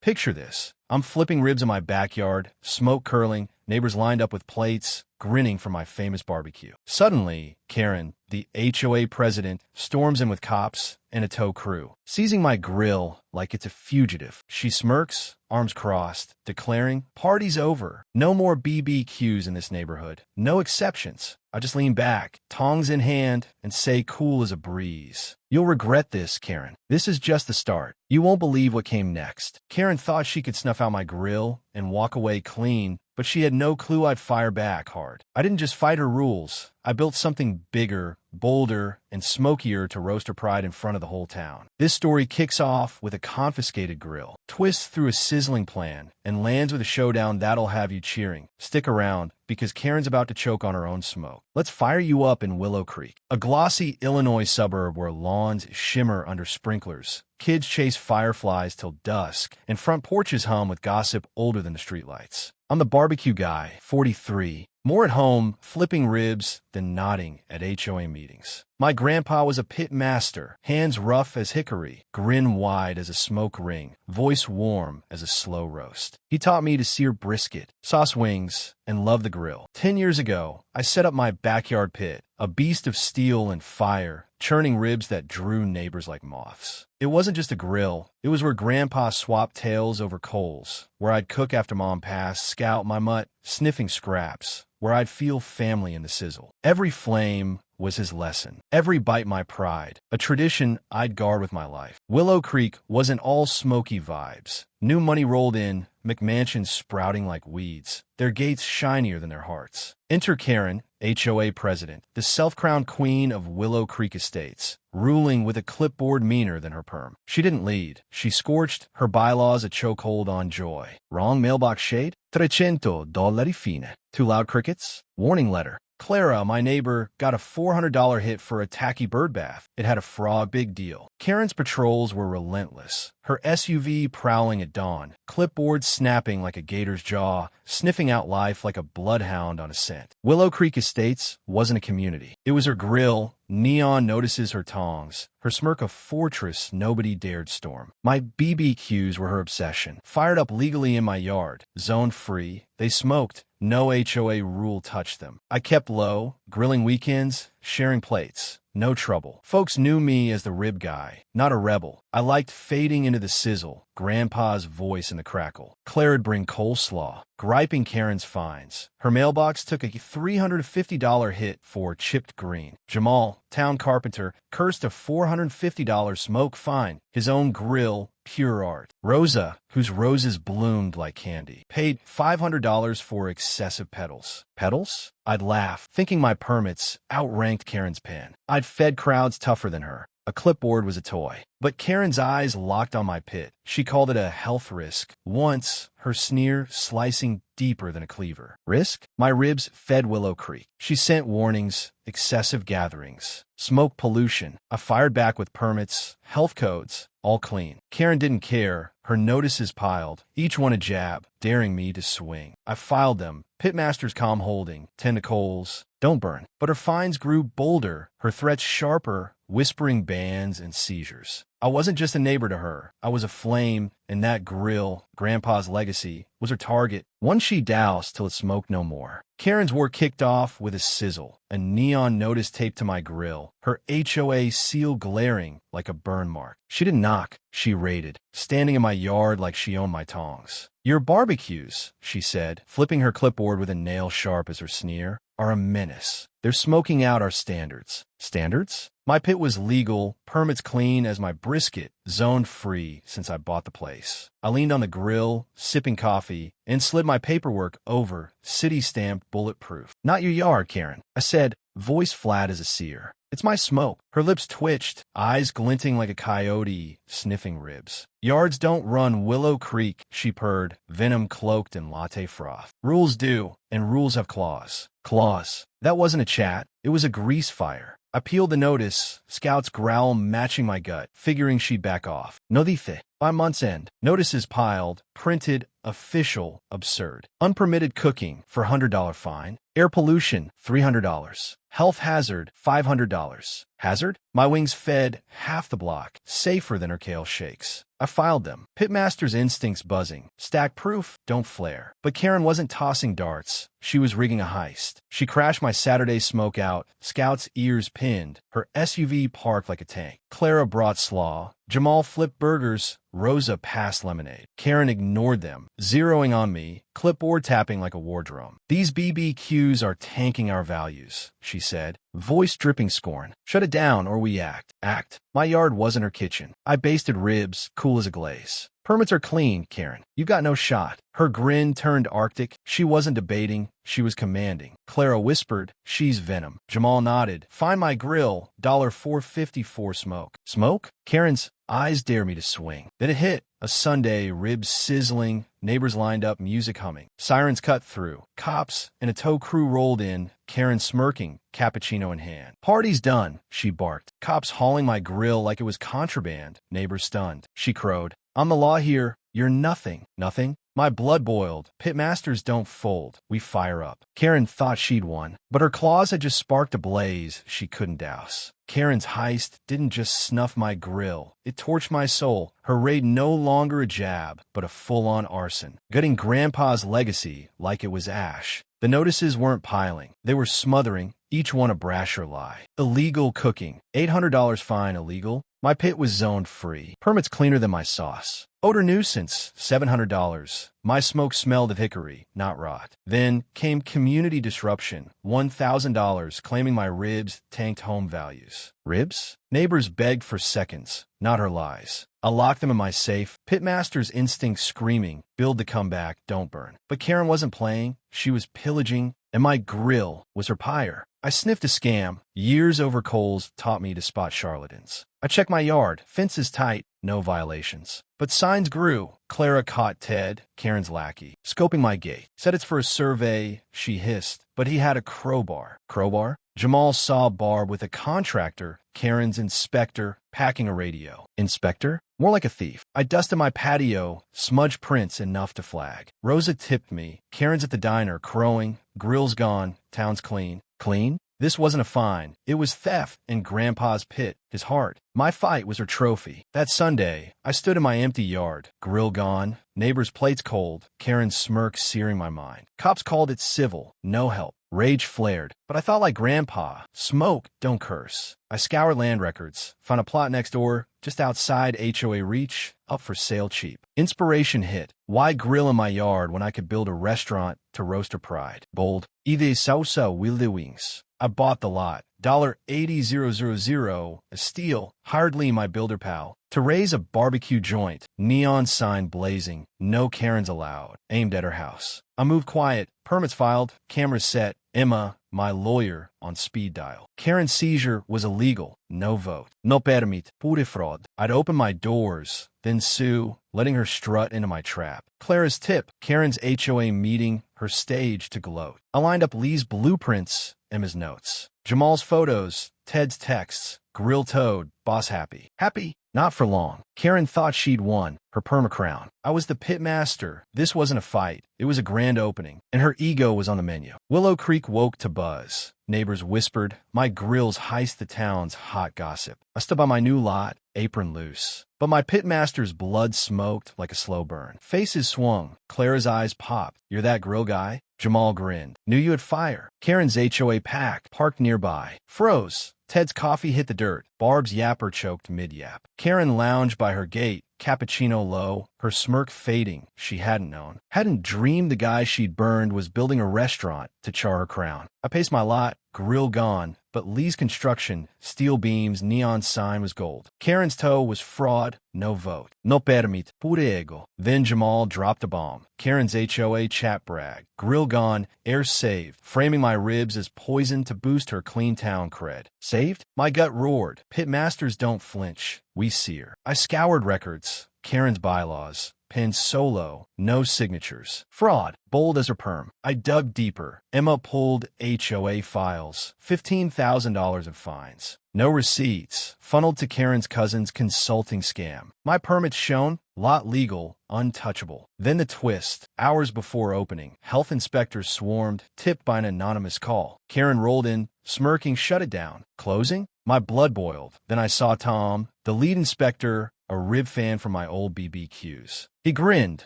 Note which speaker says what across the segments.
Speaker 1: Picture this. I'm flipping ribs in my backyard, smoke curling, neighbors lined up with plates, grinning for my famous barbecue. Suddenly, Karen, the HOA president, storms in with cops and a tow crew, seizing my grill like it's a fugitive. She smirks, arms crossed, declaring, "Party's over. No more BBQs in this neighborhood. No exceptions." I just lean back, tongs in hand, and say cool as a breeze, "You'll regret this, Karen. This is just the start. You won't believe what came next." Karen thought she could snuff out my grill and walk away clean, but she had no clue I'd fire back hard. I didn't just fight her rules. I built something bigger, bolder, and smokier to roast her pride in front of the whole town. This story kicks off with a confiscated grill, twists through a sizzling plan, and lands with a showdown that'll have you cheering. Stick around, because Karen's about to choke on her own smoke. Let's fire you up in Willow Creek, a glossy Illinois suburb where lawns shimmer under sprinklers, kids chase fireflies till dusk, and front porches hum with gossip older than the streetlights. I'm the barbecue guy, 43, more at home flipping ribs than nodding at HOA meetings. My grandpa was a pit master, hands rough as hickory, grin wide as a smoke ring, voice warm as a slow roast. He taught me to sear brisket, sauce wings, and love the grill. 10 years ago, I set up my backyard pit, a beast of steel and fire, churning ribs that drew neighbors like moths. It wasn't just a grill. It was where Grandpa swapped tails over coals, where I'd cook after Mom passed, scout my mutt, sniffing scraps, where I'd feel family in the sizzle. Every flame was his lesson. Every bite my pride, a tradition I'd guard with my life. Willow Creek wasn't all smoky vibes. New money rolled in, McMansions sprouting like weeds, their gates shinier than their hearts. Enter Karen, HOA president, the self-crowned queen of Willow Creek Estates, ruling with a clipboard meaner than her perm. She didn't lead. She scorched, her bylaws a chokehold on joy. Wrong mailbox shade? $300 fine. Too loud crickets? Warning letter. Clara, my neighbor, got a $400 hit for a tacky bird bath. It had a frog, big deal. Karen's patrols were relentless. Her SUV prowling at dawn, clipboard snapping like a gator's jaw, sniffing out life like a bloodhound on a scent. Willow Creek Estates wasn't a community. It was her grill, neon notices her tongs, her smirk a fortress nobody dared storm. My BBQs were her obsession. Fired up legally in my yard, zone free, they smoked. No HOA rule touched them. I kept low, grilling weekends, sharing plates. No trouble. Folks knew me as the rib guy, not a rebel. I liked fading into the sizzle, Grandpa's voice in the crackle. Claire'd bring coleslaw, griping Karen's fines. Her mailbox took a $350 hit for chipped green. Jamal, town carpenter, cursed a $450 smoke fine. His own grill, pure art. Rosa, whose roses bloomed like candy, paid $500 for excessive petals. Petals? I'd laugh, thinking my permits outranked Karen's pen. I'd fed crowds tougher than her. A clipboard was a toy. But Karen's eyes locked on my pit. She called it a health risk. Once, her sneer slicing deeper than a cleaver. Risk? My ribs fed Willow Creek. She sent warnings, excessive gatherings, smoke pollution. I fired back with permits, health codes, all clean. Karen didn't care. Her notices piled, each one a jab, daring me to swing. I filed them. Pitmaster's calm holding, 10 to coals, don't burn. But her fines grew bolder, her threats sharper, whispering bans and seizures. I wasn't just a neighbor to her. I was a flame, and that grill, Grandpa's legacy, was her target, one she doused till it smoked no more. Karen's war kicked off with a sizzle, a neon notice taped to my grill, her HOA seal glaring like a burn mark. She didn't knock, she raided, standing in my yard like she owned my tongs. "Your barbecues," she said, flipping her clipboard with a nail sharp as her sneer, "are a menace. They're smoking out our standards." Standards? My pit was legal, permits clean as my brisket, zone free since I bought the place. I leaned on the grill, sipping coffee, and slid my paperwork over, city-stamped bulletproof. "Not your yard, Karen," I said, voice flat as a seer. "It's my smoke." Her lips twitched, eyes glinting like a coyote, sniffing ribs. "Yards don't run Willow Creek," she purred, venom cloaked in latte froth. "Rules do, and rules have claws." Claws. That wasn't a chat, it was a grease fire. I peeled the notice, Scout's growl matching my gut, figuring she'd back off. "No dice." By month's end, notices piled, printed, official, absurd. Unpermitted cooking for $100 fine. Air pollution, $300. Health hazard, $500. Hazard? My wings fed half the block, safer than her kale shakes. I filed them. Pitmaster's instincts buzzing. Stack proof, don't flare. But Karen wasn't tossing darts. She was rigging a heist. She crashed my Saturday smoke out, Scout's ears pinned, her SUV parked like a tank. Clara brought slaw. Jamal flipped burgers. Rosa passed lemonade. Karen ignored them, zeroing on me, clipboard tapping like a war drum. These BBQs are tanking our values, she said, voice dripping scorn. Shut it down or we act. Act. My yard wasn't her kitchen. I basted ribs, cool as a glaze. Permits are clean, Karen. You got no shot. Her grin turned arctic. She wasn't debating. She was commanding. Clara whispered, she's venom. Jamal nodded. Find my grill. $4.54 smoke. Smoke? Karen's eyes dare me to swing. Then it hit. A Sunday, ribs sizzling, neighbors lined up, music humming. Sirens cut through. Cops and a tow crew rolled in, Karen smirking, cappuccino in hand. Party's done, she barked. Cops hauling my grill like it was contraband. Neighbors stunned. She crowed. I'm the law here. You're nothing. Nothing? My blood boiled. Pitmasters don't fold. We fire up. Karen thought she'd won, but her claws had just sparked a blaze she couldn't douse. Karen's heist didn't just snuff my grill. It torched my soul. Her raid no longer a jab, but a full-on arson. Gutting Grandpa's legacy like it was ash. The notices weren't piling. They were smothering, each one a brasher lie. Illegal cooking. $800 fine illegal. My pit was zoned free. Permits cleaner than my sauce. Odor nuisance, $700. My smoke smelled of hickory, not rot. Then came community disruption, $1,000, claiming my ribs tanked home values. Ribs? Neighbors begged for seconds, not her lies. I locked them in my safe, Pitmaster's instinct screaming, build the comeback, don't burn. But Karen wasn't playing, she was pillaging, and my grill was her pyre. I sniffed a scam. Years over coals taught me to spot charlatans. I checked my yard, fences tight, no violations. But signs grew. Clara caught Ted, Karen's lackey, scoping my gate. Said it's for a survey, she hissed, but he had a crowbar. Crowbar? Jamal saw Barb with a contractor, Karen's inspector, packing a radio. Inspector? More like a thief. I dusted my patio, smudged prints enough to flag. Rosa tipped me. Karen's at the diner, crowing. Grill's gone. Town's clean. Clean? This wasn't a fine. It was theft in Grandpa's pit, his heart. My fight was her trophy. That Sunday, I stood in my empty yard. Grill gone. Neighbors' plates cold. Karen's smirk searing my mind. Cops called it civil. No help. Rage flared. But I thought like Grandpa. Smoke, don't curse. I scoured land records. Found a plot next door, just outside HOA reach, up for sale cheap. Inspiration hit. Why grill in my yard when I could build a restaurant to roast her pride? Bold. Ide sausa wilde wings. I bought the lot. $80000, a steal. Hired Lee, my builder pal, to raise a barbecue joint. Neon sign blazing. No Karens allowed. Aimed at her house. I moved quiet. Permits filed. Cameras set. Emma, my lawyer, on speed dial. Karen's seizure was illegal. No vote. No permit. Pure fraud. I'd open my doors, then sue, letting her strut into my trap. Clara's tip. Karen's HOA meeting, her stage to gloat. I lined up Lee's blueprints, Emma's notes. Jamal's photos, Ted's texts. Grill toad, boss happy. Happy? Not for long. Karen thought she'd won, her perma-crown. I was the pitmaster. This wasn't a fight. It was a grand opening, and her ego was on the menu. Willow Creek woke to buzz. Neighbors whispered. My grills heist the town's hot gossip. I stood by my new lot, apron loose. But my pitmaster's blood smoked like a slow burn. Faces swung. Clara's eyes popped. You're that grill guy? Jamal grinned. Knew you had fire. Karen's HOA pack, parked nearby. Froze. Ted's coffee hit the dirt. Barb's yapper choked mid-yap. Karen lounged by her gate, cappuccino low, her smirk fading. She hadn't known. Hadn't dreamed the guy she'd burned was building a restaurant to char her crown. I paced my lot, grill gone, but Lee's construction, steel beams, neon sign was gold. Karen's toe was fraud, no vote. No permit, pure ego. Then Jamal dropped a bomb. Karen's HOA chat brag. Grill gone, air saved, framing my ribs as poison to boost her clean town cred. Saved? My gut roared. Pitmasters don't flinch. We sear. I scoured records. Karen's bylaws. Pinned solo, no signatures. Fraud, bold as her perm. I dug deeper. Emma pulled HOA files. $15,000 of fines. No receipts. Funneled to Karen's cousin's consulting scam. My permits shown, Lot legal, untouchable. Then the twist. Hours before opening, health inspectors swarmed, tipped by an anonymous call. Karen rolled in, smirking, shut it down. Closing? My blood boiled. Then I saw Tom, the lead inspector, a rib fan from my old BBQs. He grinned,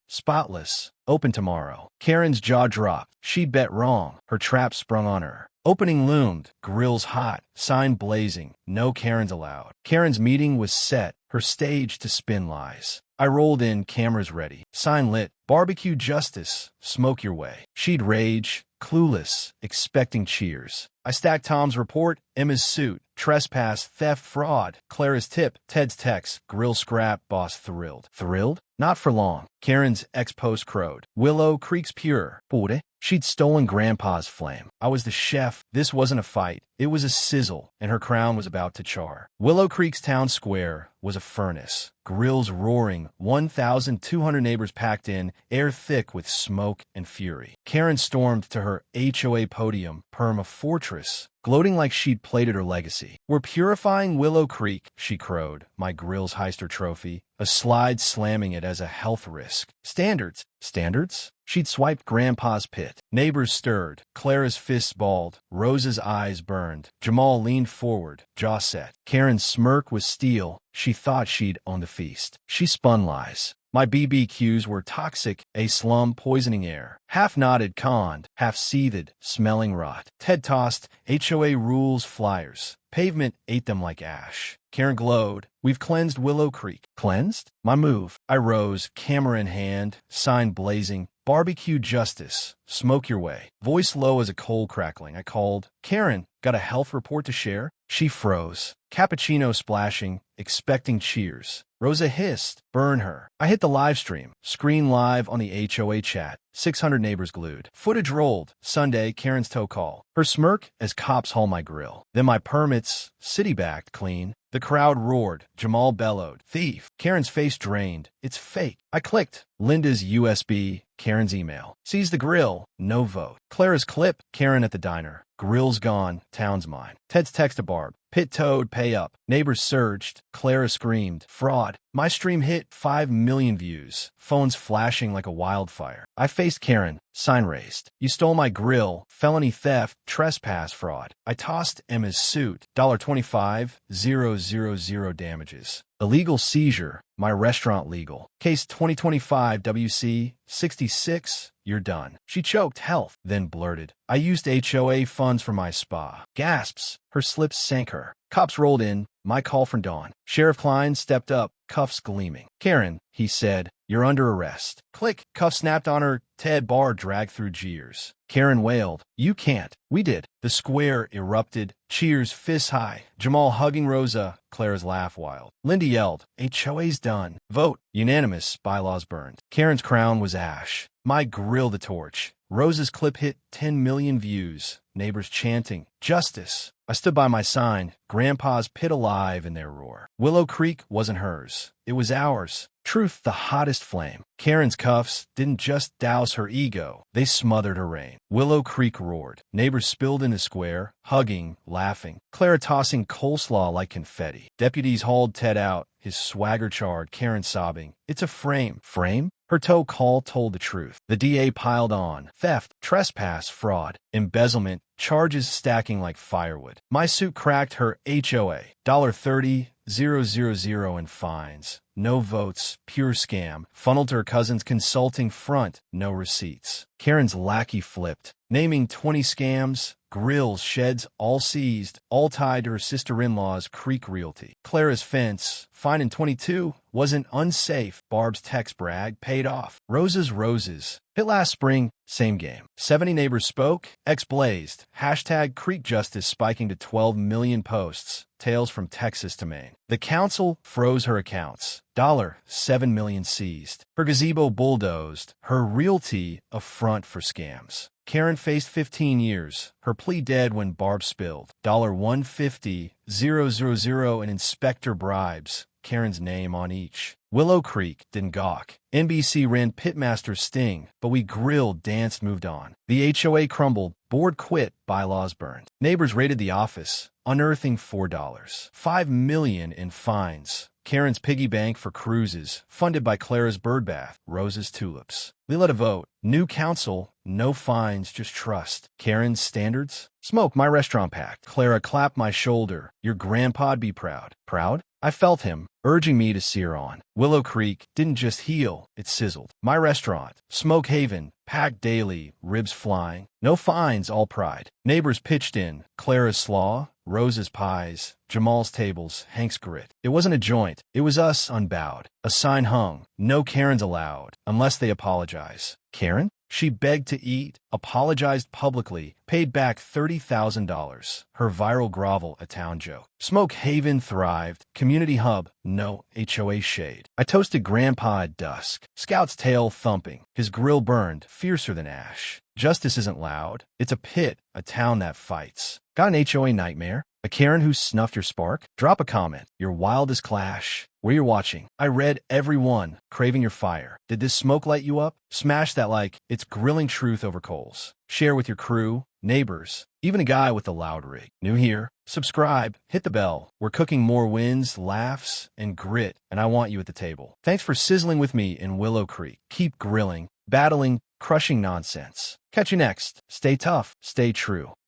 Speaker 1: spotless. Open tomorrow. Karen's jaw dropped. She'd bet wrong. Her trap sprung on her. Opening loomed, grills hot, sign blazing, no Karens allowed. Karen's meeting was set, her stage to spin lies. I rolled in, cameras ready, sign lit, barbecue justice, smoke your way. She'd rage, clueless, expecting cheers. I stacked Tom's report, Emma's suit, trespass, theft, fraud, Clara's tip, Ted's text, grill scrap, boss thrilled. Thrilled? Not for long. Karen's ex-post crowed. Willow Creek's pure. Pure. She'd stolen Grandpa's flame. I was the chef. This wasn't a fight. It was a sizzle, and her crown was about to char. Willow Creek's town square was a furnace. Grills roaring, 1,200 neighbors packed in, air thick with smoke and fury. Karen stormed to her HOA podium, perma fortress, gloating like she'd plated her legacy. We're purifying Willow Creek, she crowed, my grill's heister trophy, a slide slamming it as a health risk. Standards. Standards? She'd swiped Grandpa's pit. Neighbors stirred. Clara's fists balled. Rosa's eyes burned. Jamal leaned forward, jaw set. Karen's smirk was steel. She thought she'd owned the feast. She spun lies. My BBQs were toxic, a slum poisoning air. Half nodded, conned, half seethed, smelling rot. Ted tossed HOA rules flyers. Pavement ate them like ash. Karen glowed. We've cleansed Willow Creek. Cleansed? My move. I rose, camera in hand, sign blazing. Barbecue justice. Smoke your way. Voice low as a coal crackling. I called. Karen, got a health report to share? She froze. Cappuccino splashing, expecting cheers. Rosa hissed. Burn her. I hit the live stream. Screen live on the HOA chat. 600 neighbors glued. Footage rolled. Sunday, Karen's tow call. Her smirk as cops haul my grill. Then my permits, city-backed, clean. The crowd roared. Jamal bellowed. Thief. Karen's face drained. It's fake. I clicked. Linda's USB. Karen's email. Seize the grill. No vote. Clara's clip. Karen at the diner. Grill's gone. Town's mine. Ted's text to Barb. Pit towed. Pay up. Neighbors surged. Clara screamed. Fraud. My stream hit 5 million views. Phones flashing like a wildfire. I faced Karen. Sign raised. You stole my grill. Felony theft. Trespass fraud. I tossed Emma's suit. $25. 000 damages. Illegal seizure. My restaurant legal. Case 2025 WC 66. You're done. She choked health, then blurted. I used HOA funds for my spa. Gasps. Her slips sank her. Cops rolled in. My call from Dawn. Sheriff Klein stepped up, cuffs gleaming. Karen, he said, you're under arrest. Click. Cuff snapped on her. Ted Barr dragged through jeers. Karen wailed. You can't. We did. The square erupted. Cheers, fists high. Jamal hugging Rosa. Clara's laugh wild. Linda yelled. HOA's done. Vote. Unanimous. Bylaws burned. Karen's crown was ash. My grill the torch. Rosa's clip hit 10 million views. Neighbors chanting. Justice. I stood by my sign. Grandpa's pit alive in their roar. Willow Creek wasn't hers. It was ours. Truth, the hottest flame. Karen's cuffs didn't just douse her ego. They smothered her reign. Willow Creek roared. Neighbors spilled in the square, hugging, laughing. Clara tossing coleslaw like confetti. Deputies hauled Ted out, his swagger charred. Karen sobbing. It's a frame. Frame? Her tow call told the truth. The DA piled on. Theft, trespass, fraud, embezzlement, charges stacking like firewood. My suit cracked her HOA. $30, 000 in fines. No votes, pure scam. Funneled to her cousin's consulting front. No receipts. Karen's lackey flipped. Naming 20 scams. Grills, sheds, all seized, all tied to her sister-in-law's Creek Realty. Clara's fence, fine in 22, wasn't unsafe. Barb's text brag paid off. Rosa's roses. Hit last spring, same game. 70 neighbors spoke, X-blazed. Hashtag Creek Justice spiking to 12 million posts. Tales from Texas to Maine. The council froze her accounts. $7 million seized. Her gazebo bulldozed. Her realty a front for scams. Karen faced 15 years. Her plea dead when Barb spilled. $150, 000 in inspector bribes. Karen's name on each. Willow Creek didn't gawk. NBC ran Pitmaster's sting, but we grilled, danced, moved on. The HOA crumbled. Board quit. Bylaws burned. Neighbors raided the office, unearthing $4. $5 million in fines. Karen's piggy bank for cruises, funded by Clara's birdbath, Rose's tulips. Leela to vote. New council, no fines, just trust. Karen's standards? Smoke, my restaurant pact. Clara clapped my shoulder. Your grandpa'd be proud. Proud? I felt him, urging me to sear on. Willow Creek didn't just heal, it sizzled. My restaurant, Smoke Haven, packed daily, ribs flying. No fines, all pride. Neighbors pitched in. Clara's slaw, Rose's pies, Jamal's tables, Hank's grit. It wasn't a joint. It was us unbowed. A sign hung. No Karens allowed, unless they apologize. Karen? She begged to eat, apologized publicly, paid back $30,000. Her viral grovel, a town joke. Smoke Haven thrived. Community hub, no HOA shade. I toasted Grandpa at dusk. Scout's tail thumping. His grill burned, fiercer than ash. Justice isn't loud. It's a pit, a town that fights. Got an HOA nightmare? A Karen who snuffed your spark? Drop a comment. Your wildest clash. Where you're watching. I read every one. Craving your fire. Did this smoke light you up? Smash that like. It's grilling truth over coals. Share with your crew, neighbors, even a guy with a loud rig. New here? Subscribe. Hit the bell. We're cooking more wins, laughs, and grit, and I want you at the table. Thanks for sizzling with me in Willow Creek. Keep grilling, battling, crushing nonsense. Catch you next. Stay tough. Stay true.